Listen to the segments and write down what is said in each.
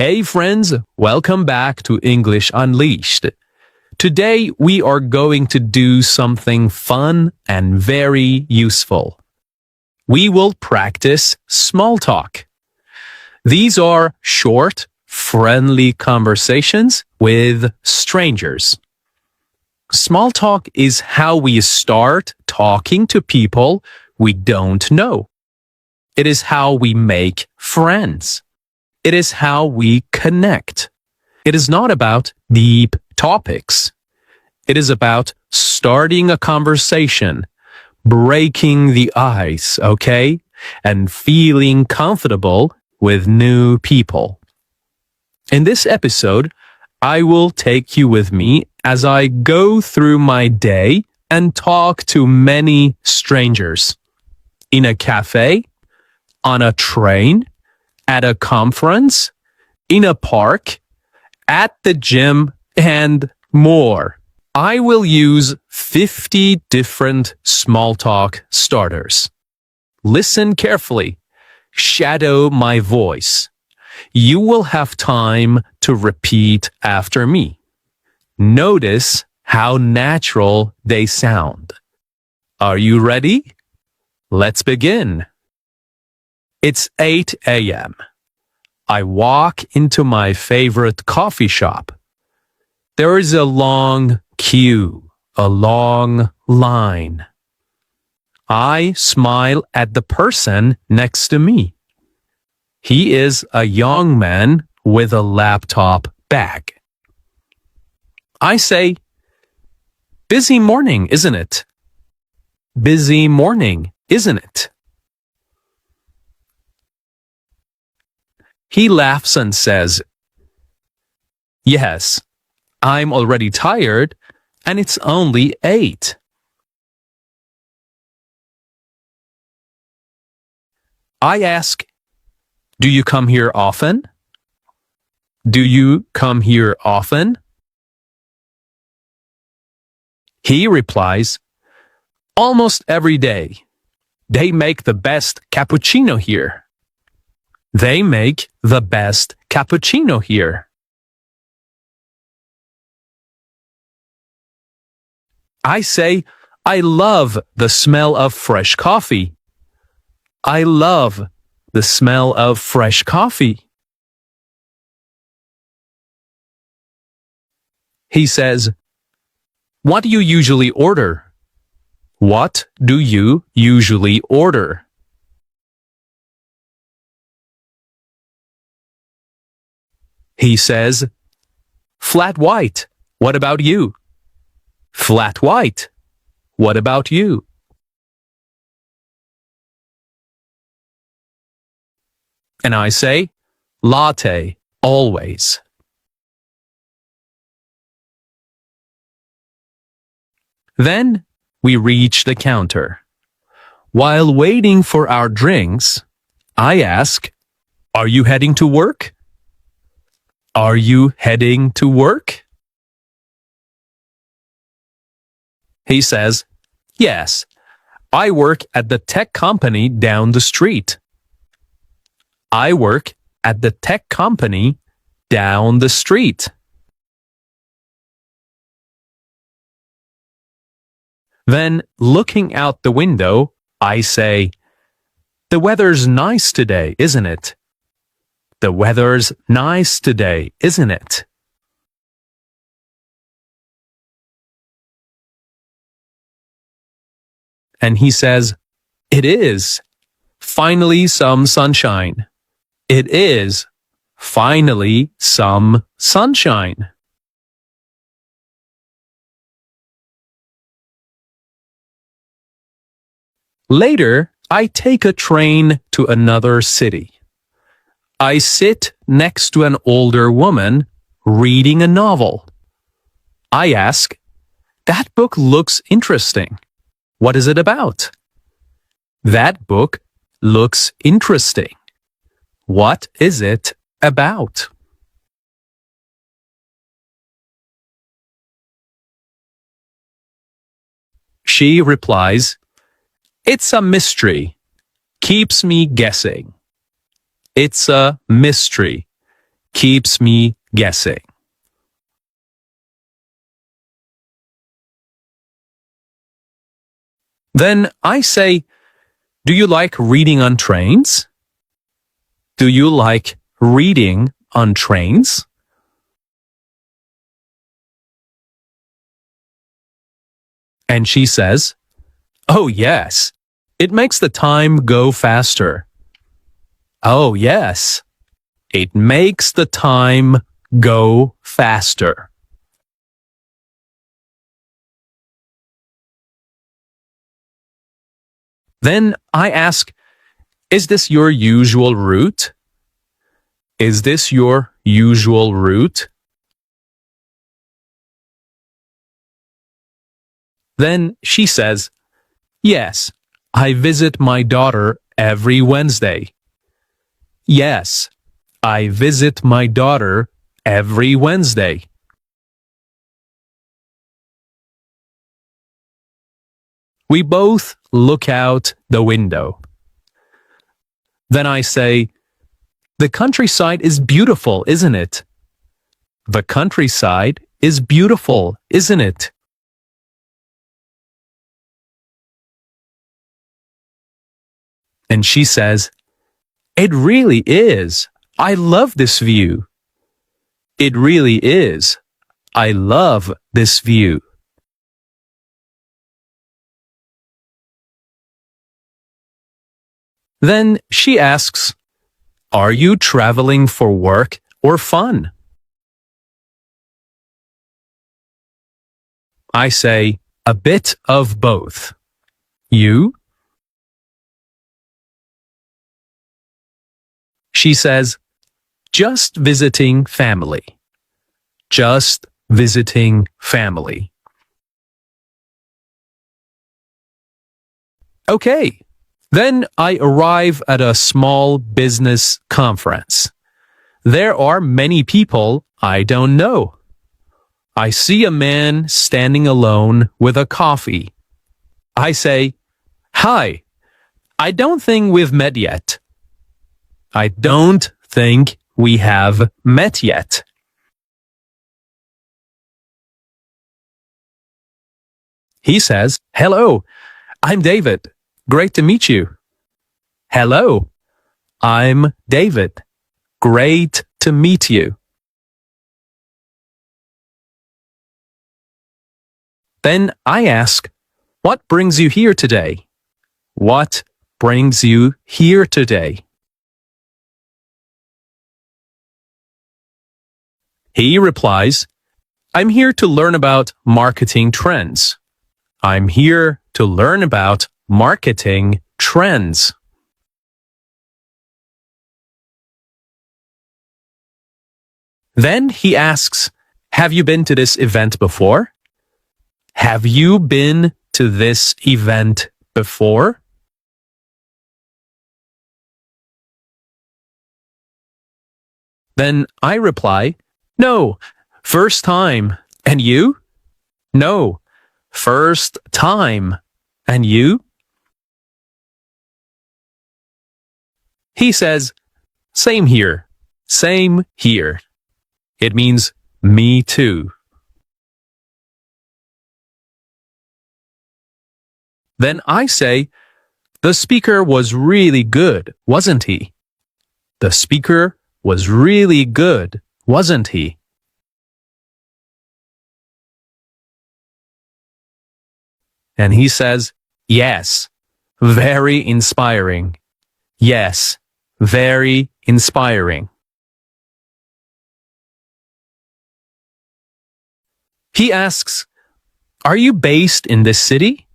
Hey friends, welcome back to English Unleashed. Today we are going to do something fun and very useful. We will practice small talk. These are short, friendly conversations with strangers. Small talk is how we start talking to people we don't know. It is how we make friends. It is how we connect. It is not about deep topics. It is about starting a conversation, breaking the ice, okay? And feeling comfortable with new people. In this episode, I will take you with me as I go through my day and talk to many strangers. In a cafe, on a train, at a conference, in a park, at the gym, and more. I will use 50 different small talk starters. Listen carefully. Shadow my voice. You will have time to repeat after me. Notice how natural they sound. Are you ready? Let's begin. It's 8 a.m. I walk into my favorite coffee shop. There is a long queue, a long line. I smile at the person next to me. He is a young man with a laptop bag. I say, "Busy morning, isn't it? Busy morning, isn't it?" He laughs and says, "Yes, I'm already tired and it's only 8." I ask, "Do you come here often? Do you come here often?" He replies, "Almost every day. They make the best cappuccino here. They make the best cappuccino here." I say, "I love the smell of fresh coffee. I love the smell of fresh coffee." He says, "What do you usually order? What do you usually order?" He says, "Flat white. What about you?" "Flat white. What about you?" And I say, "Latte, always." Then we reach the counter. While waiting for our drinks, I ask, "Are you heading to work? Are you heading to work?" He says, "Yes, I work at the tech company down the street." I work at the tech company down the street. Then, looking out the window, I say, "The weather's nice today, isn't it? The weather's nice today, isn't it?" And he says, "It is. Finally some sunshine. It is. Finally some sunshine." Later, I take a train to another city. I sit next to an older woman reading a novel. I ask, "That book looks interesting. What is it about?" "That book looks interesting. What is it about?" She replies, "It's a mystery. Keeps me guessing." It's a mystery. keeps me guessing. Then I say, do you like reading on trains? Do you like reading on trains? And she says, oh yes, it makes the time go faster. Oh yes, it makes the time go faster. Then I ask, is this your usual route? Is this your usual route? Then she says, yes, I visit my daughter every Wednesday. Yes, I visit my daughter every Wednesday. We both look out the window. Then I say, the countryside is beautiful, isn't it? The countryside is beautiful, isn't it? And she says, it really is. I love this view. It really is. I love this view. Then she asks, are you traveling for work or fun? I say, a bit of both. You? She says, just visiting family. Just visiting family. Okay. Then I arrive at a small business conference. There are many people I don't know. I see a man standing alone with a coffee. I say, hi, I don't think we've met yet. I don't think we have met yet. He says, hello, I'm David. Great to meet you. Hello, I'm David. Great to meet you. Then I ask, what brings you here today? What brings you here today? He replies, I'm here to learn about marketing trends. I'm here to learn about marketing trends. Then he asks, have you been to this event before? Have you been to this event before? Then I reply, no, first time. And you? No, first time. And you? He says, same here. Same here. It means me too. Then I say, the speaker was really good, wasn't he? The speaker was really good, wasn't he? And he says, yes, very inspiring. Yes, very inspiring. He asks, are you based in this city?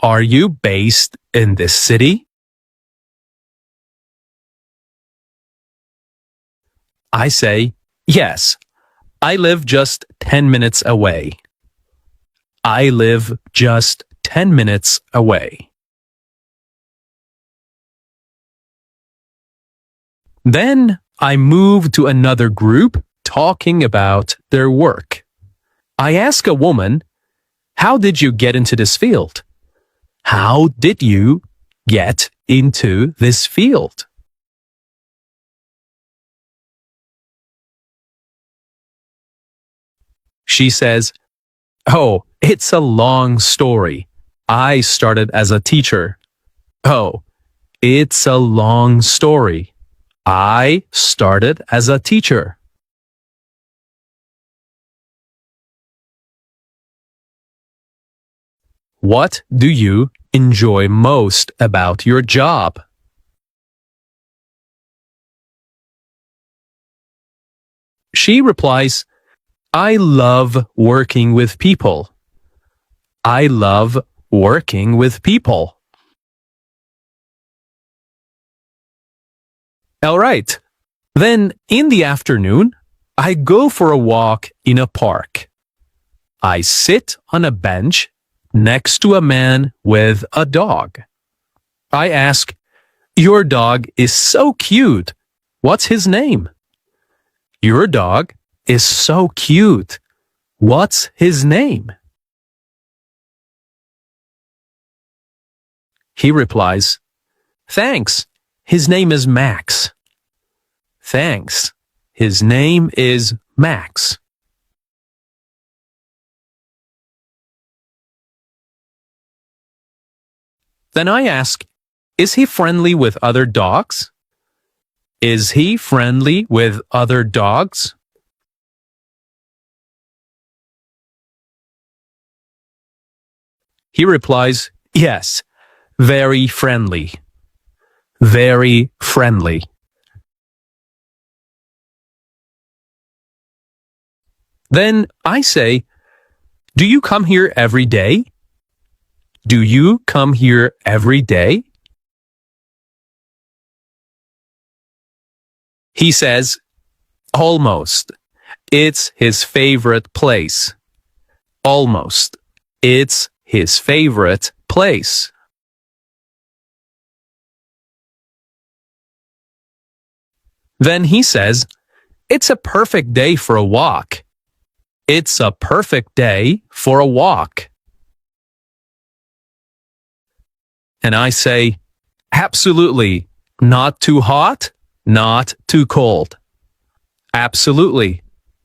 Are you based in this city? I say, yes, I live just 10 minutes away. I live just 10 minutes away. Then I move to another group talking about their work. I ask a woman, how did you get into this field? How did you get into this field? She says, "Oh, it's a long story. I started as a teacher." Oh, it's a long story. I started as a teacher. What do you enjoy most about your job? She replies, "I love working with people." I love working with people. All right. Then in the afternoon, I go for a walk in a park. I sit on a bench next to a man with a dog. I ask, "Your dog is so cute. What's his name?" "Your dog is so cute. What's his name?" He replies, "Thanks. His name is Max." Thanks. His name is Max. Then I ask, "Is he friendly with other dogs?" Is he friendly with other dogs? He replies, "Yes, very friendly. Very friendly." Then I say, "Do you come here every day?" Do you come here every day? He says, "Almost. It's his favorite place." Almost. It's his favorite place. Then he says, "It's a perfect day for a walk." It's a perfect day for a walk. And I say, "Absolutely. Not too hot, not too cold." Absolutely.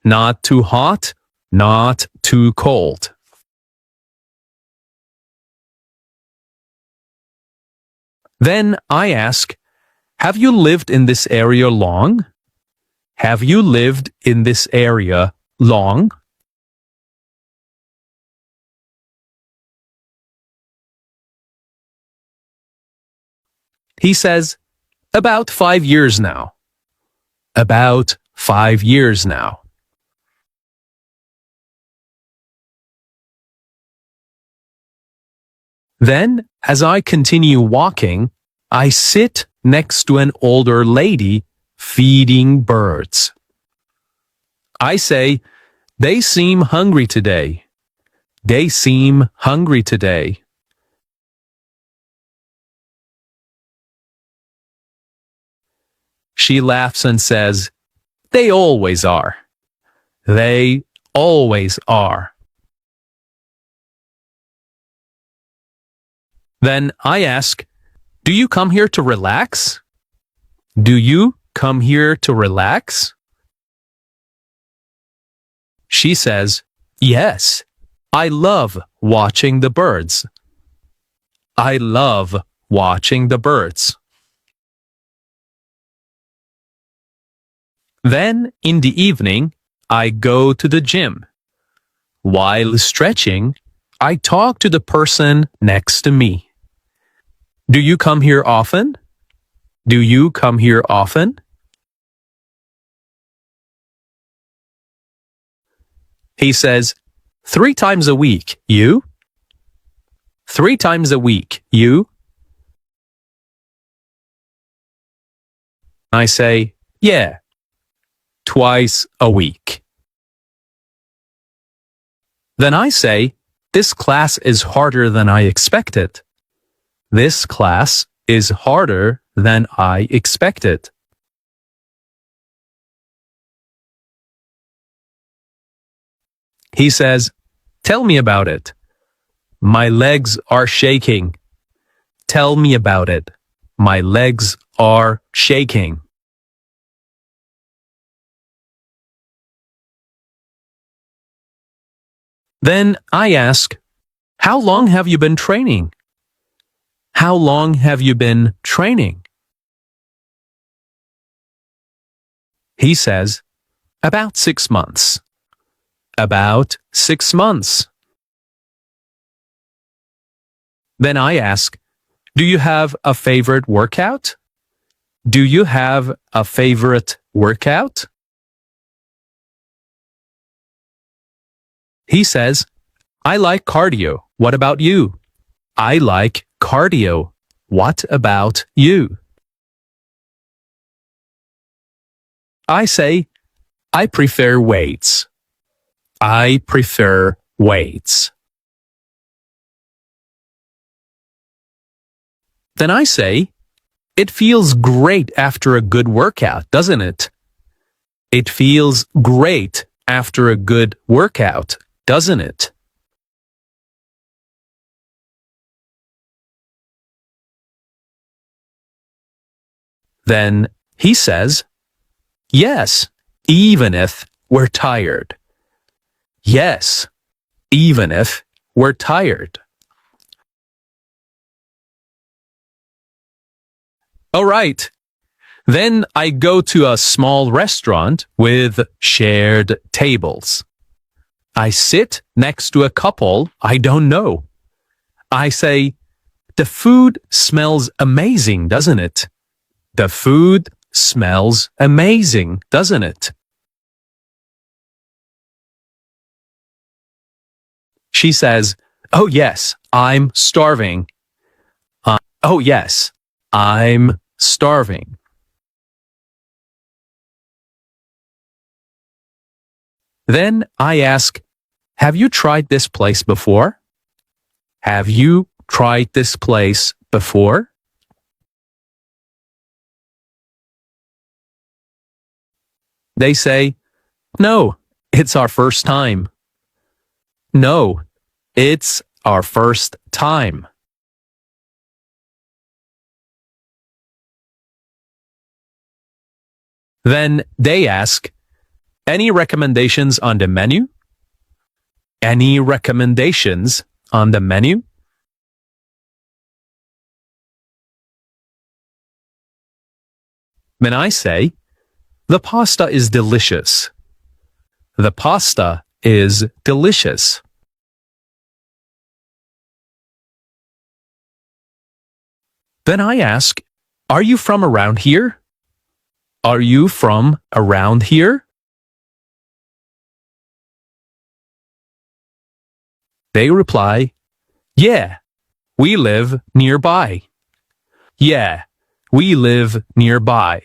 Not too hot, not too cold. Then I ask, "Have you lived in this area long?" Have you lived in this area long? He says, "About 5 years now." About 5 years now. Then, as I continue walking, I sit next to an older lady feeding birds. I say, "They seem hungry today. They seem hungry today." She laughs and says, "They always are. They always are." Then I ask, "Do you come here to relax?" Do you come here to relax? She says, "Yes, I love watching the birds." I love watching the birds. Then, in the evening, I go to the gym. While stretching, I talk to the person next to me. "Do you come here often?" Do you come here often? He says, "3 times a week. You?" 3 times a week. You? I say, "Yeah, twice a week." Then I say, "This class is harder than I expected." This class is harder than I expected. He says, "Tell me about it." My legs are shaking. Tell me about it. My legs are shaking. Then I ask, how long have you been training? How long have you been training? He says, about 6 months. About 6 months. Then I ask, do you have a favorite workout? Do you have a favorite workout? He says, I like cardio. What about you? I like cardio. What about you? I say, I prefer weights. I prefer weights. Then I say, it feels great after a good workout, doesn't it? It feels great after a good workout, doesn't it? Then he says, yes, even if we're tired. Yes, even if we're tired. All right. Then I go to a small restaurant with shared tables. I sit next to a couple I don't know. I say, the food smells amazing, doesn't it? The food smells amazing, doesn't it? She says, oh yes, I'm starving. Oh yes, I'm starving. Then I ask, have you tried this place before? Have you tried this place before? They say, no, it's our first time. No, it's our first time. Then they ask, any recommendations on the menu? Any recommendations on the menu? Then I say, the pasta is delicious. The pasta is delicious. Then I ask, are you from around here? Are you from around here? They reply, yeah, we live nearby. Yeah, we live nearby.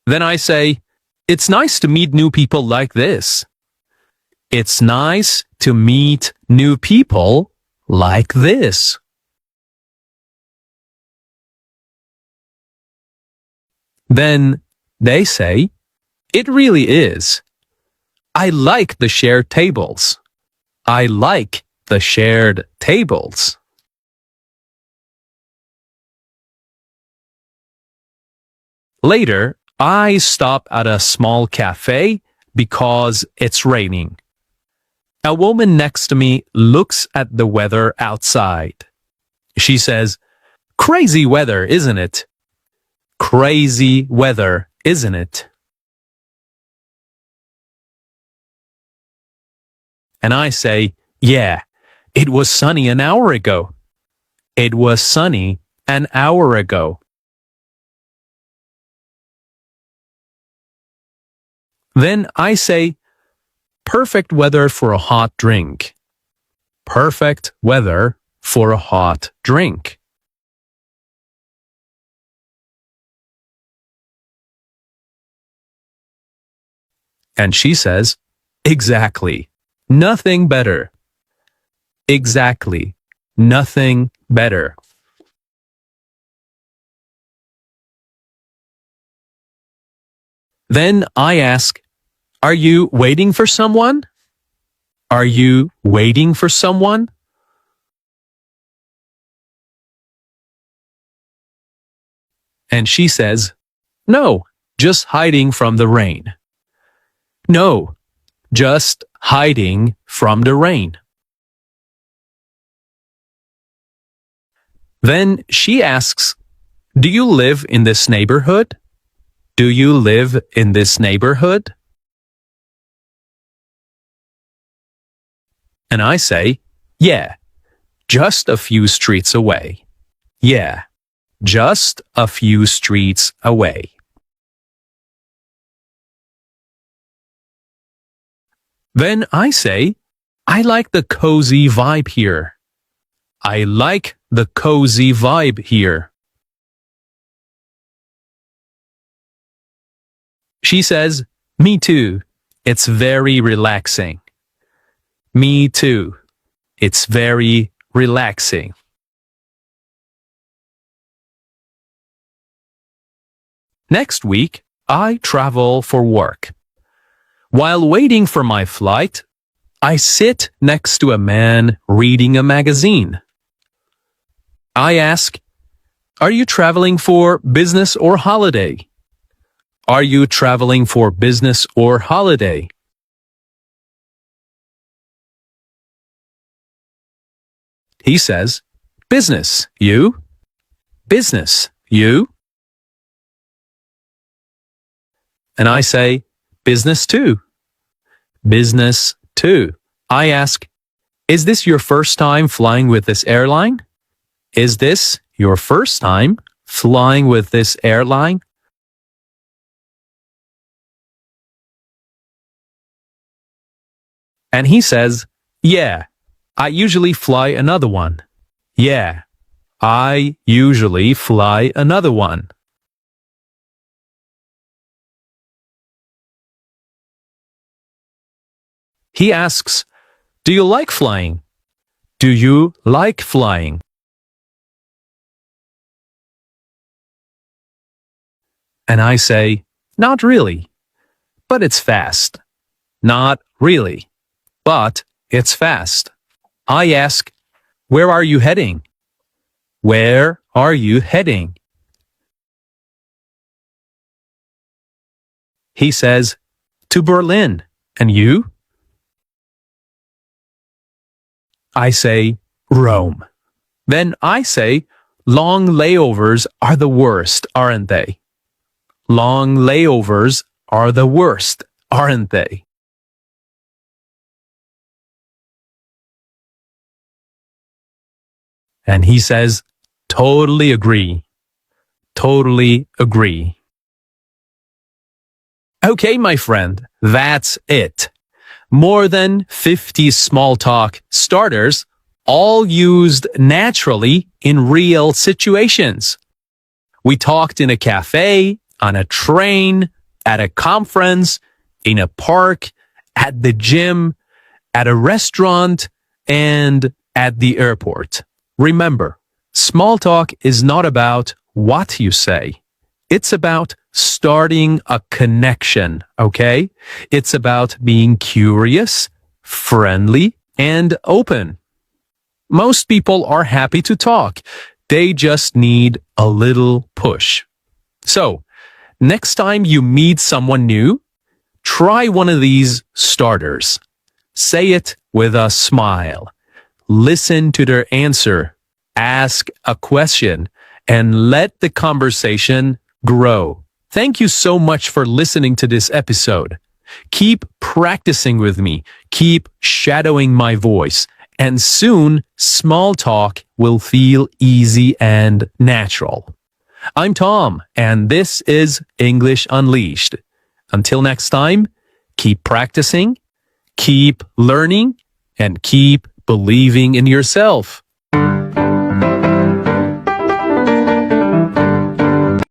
Then I say, it's nice to meet new people like this. It's nice to meet new people like this. Then they say, it really is. I like the shared tables. I like the shared tables. Later, I stop at a small cafe because it's raining. A woman next to me looks at the weather outside. She says, crazy weather, isn't it? Crazy weather, isn't it? And I say, yeah, it was sunny an hour ago. It was sunny an hour ago. Then I say, perfect weather for a hot drink. Perfect weather for a hot drink. And she says, exactly. Nothing better. Exactly. Nothing better. Then I ask, are you waiting for someone? Are you waiting for someone? And she says, no, just hiding from the rain. No, just hiding from the rain. Then she asks, do you live in this neighborhood? Do you live in this neighborhood? And I say, yeah, just a few streets away. Yeah, just a few streets away. Then I say, I like the cozy vibe here. I like the cozy vibe here. She says, me too. It's very relaxing. Me too. It's very relaxing. Next week, I travel for work. While waiting for my flight, I sit next to a man reading a magazine. I ask, are you traveling for business or holiday? Are you traveling for business or holiday? He says, business, you? Business, you? And I say, business too. Business too. I ask, is this your first time flying with this airline? Is this your first time flying with this airline? And he says, yeah, I usually fly another one. Yeah, I usually fly another one. He asks, do you like flying? Do you like flying? And I say, not really, but it's fast. Not really, but it's fast. I ask, where are you heading? Where are you heading? He says, to Berlin. And you? I say, Rome. Then I say, long layovers are the worst, aren't they? Long layovers are the worst, aren't they? And he says, totally agree. Totally agree. Okay, my friend, that's it. More than 50 small talk starters, all used naturally in real situations. We talked in a cafe, on a train, at a conference, in a park, at the gym, at a restaurant, and at the airport. Remember, small talk is not about what you say. It's about starting a connection, okay? It's about being curious, friendly, and open. Most people are happy to talk. They just need a little push. So, next time you meet someone new, try one of these starters. Say it with a smile. Listen to their answer. Ask a question and let the conversation grow. Thank you so much for listening to this episode. Keep practicing with me. Keep shadowing my voice. And soon, small talk will feel easy and natural. I'm Tom, and this is English Unleashed. Until next time, keep practicing, keep learning, and keep believing in yourself.